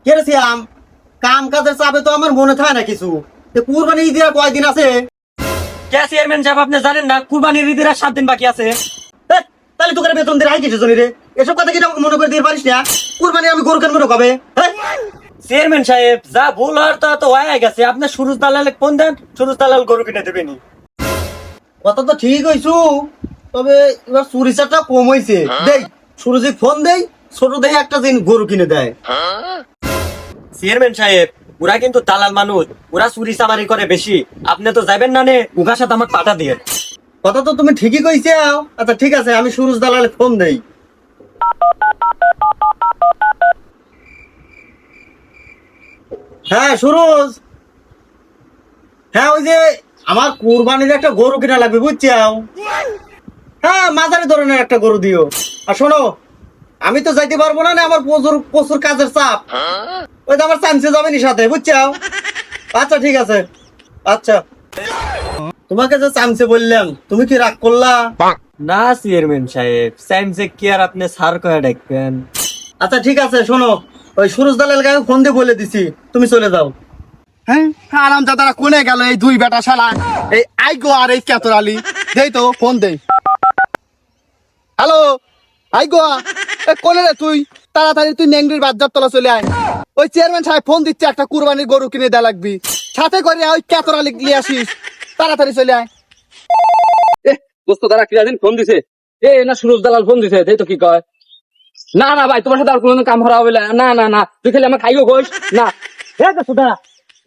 কেরেছিলাম কাম কাজের চাপে তো আমার মনে থাকে না কিছু। কুরবানি ঈদের কয়দিন আছে? কে চেয়ারম্যান সাহেব আপনি জানেন না কুরবানির ঈদের আর 7 দিন বাকি আছে? তাহলে তোকে বেতন দিয়ে রাই কিছু জনি রে, এসব কথা কি মনে করে দিয়ে পারিস না? কুরবানি আমি গরু কেন কবে? চেয়ারম্যান সাহেব যা ভুল হওয়ার তা তো হয়ে গেছে। আপনি সুরজ দালালে ফোন দেন, সুরজ দালাল গরু কিনে দেবেনি। কথা তো ঠিক হইছু, তবে এবার চুরিচাটা কম হয়েছে। দেই সুরজি ফোন দেই, ছোট দেখে একটা দিন গরু কিনে দেয়। চেয়ারম্যান সাহেব ওরা কিন্তু দালাল মানুষ, ওরা চুরি চামারি করে বেশি। আপনি তো যাবেন না নে উগার সাথে আমার পাঠা দিয়ে। কথা তো তুমি ঠিকই কইছে। আচ্ছা ঠিক আছে, আমি সুরজ দালালে ফোন দেই। হ্যাঁ সুরজ, হ্যাঁ ওই যে আমার কুরবানির একটা গরু কিনা লাগবে বুঝছাও। হ্যাঁ মাঝারি ধরনের একটা গরু দিও। আর শোনো, আমি তো যাইতে পারবো না, আমার প্রচুর প্রচুর কাজের চাপ। ওই তো আমার চান্সে যাবেনি সাথে বুঝছাও। আচ্ছা ঠিক আছে। আচ্ছা তোমাকে যে চান্সে বললাম, তুমি কি রাগ করলা? না চেয়ারম্যান সাহেব, সাইমসে কি আর আপনি সার কয়ে ডাকবেন? আচ্ছা ঠিক আছে, শোনো ওই সুরজ দালালকে আমি ফোন দিয়ে বলে দিছি, তুমি চলে যাও। হ্যাঁ আরাম দাদারা কোনে গেল এই দুই বেটা শালা, এই আইগো আর এই কেতর আলী। দেই তো ফোন দেই। হ্যালো আইগো, কোনে রে তুই? তাড়াতাড়ি তুই নেংরির বাজার তলা চলে আয়। ওই চেয়ারম্যান সাহেব ফোন দিচ্ছে, একটা কুরবানির গরু কিনে দেয়া লাগবি, সাথে করে ওই কেতর আলী নিয়ে আসিস। তাড়াতাড়ি চলে আয়। দোস্ত তারা কিরাদিন ফোন দিছে, এ না সুরজ দালাল ফোন দিছে, তাই তো কি কয়? না না ভাই, তোমার সাথে আর কোনো কাম করা হবে না। না না না, তুই খালি আমার খাইও গোস না।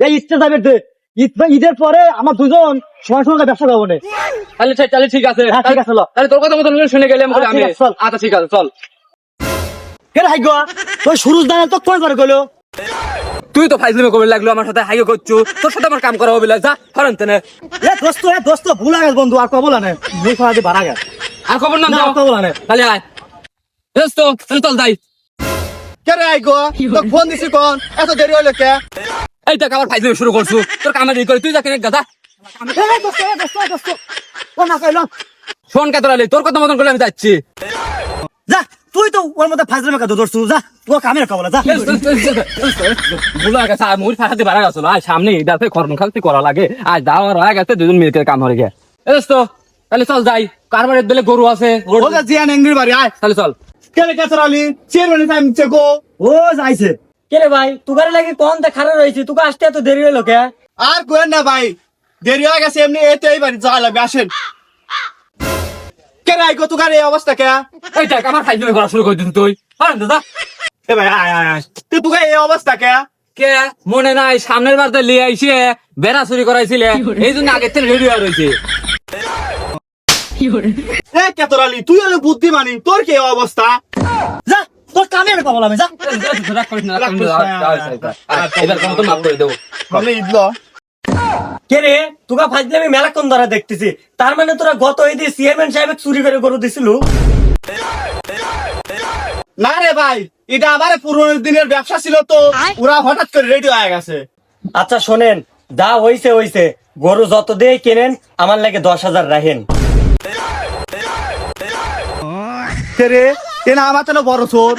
এই ইচ্ছা যাবে ঈদের পরে আমার দুজন সময় সময় ব্যবসা করবো না। তাহলে ঠিক আছে, ঠিক আছে, তাহলে তোর কথা মতো শুনে গেলে আমি ঠিক আছে, চল। আচ্ছা ঠিক আছে চল। কে হাই গো ওই সুরজ দালাল তো কয় বার গেলো? তুই তো ফাইজলামি করবে লাগলো আমার সাথে, হাইও করছু, তোর সাথে আমার কাম করা হবে না। যা ফরেন তেনে এ দোস্ত ভুলা গেছে বন্ধু, আর কবো না মুই খাওয়া দিয়ে বাড়া গেছে। আর খবর না না, খবর না। তাহলে আয় দোস্ত, তাহলে চল যাই। কে রে আইগো, তোকে ফোন দিছি কোন এত দেরি হলো কে? এই দেখ আবার ফাইজলামি শুরু করছু, তোর কামে দেরি করে তুই যা কেনে গাদা। শোন কেতরালি, তোর কথা মতন করলে আমি যাচ্ছি। যা তুই তো ওর মধ্যে ফাজলামে কাজ ধরছু, যা ও কামের কবলা যা। ভুলা গেছে, মুড়ি ফাটাতে বাড়া গেছিল। আজ সামনে ইদাতে খরম খালতে করা লাগে, আজ দাওয়ার হয়ে গেছে, দুজন মিলকে কাম হয়ে গে। তো তাহলে চল যাই, কারবারের বেলে গরু আছে, ওকে জিয়া নেংরির বাড়ি আয়। তাহলে চল। কে রে কেতর আলী, চেয়ারম্যান টাইম চেকো। ও যাইছে কে রে ভাই? তুগারে লাগে কোন খারাপ রয়েছে, তুকে আসতে এত দেরি হলো কে? আর কোয়েন না ভাই, দেরি হয়ে গেছে, এমনি এতে এই বাড়ি যাওয়া লাগবে, আসেন। কে রে আইগো, তোকার এই অবস্থা কে? এই দেখ আমার ফাইজলামি করা শুরু করে দিন তুই। পারেন দাদা এ ভাই আয় আয় আয়, তুই তোকার এই অবস্থা কে? কে মনে নাই সামনের বার তো লিয়ে আইসে বেড়া চুরি করাইছিলে, এই জন্য আগের থেকে রেডি হয়ে রয়েছে। এ কেতর আলী, তুই হলে বুদ্ধিমানী, তোর কি এই অবস্থা? যা তোর কামের কবলা আমি যা। এবার কোনো তো মাফ করে দেবো। আমি ইদলো কে রে তুগা ফাজলামি মেলাক্ষণ ধরা দেখতেছি, তার মানে তোরা গত ঈদে চেয়ারম্যান সাহেব চুরি করে গরু দিছিল? না রে ভাই, এটা আবার পুরোনো দিনের ব্যবসা ছিল তো, ওরা হঠাৎ করে রেডি হয়ে গেছে। আচ্ছা শোনেন, যা হইছে গরু যত দিয়ে কেনেন আমার লাগে 10,000 রাখেন। কে রে, কে না আমার তো বড় চোর।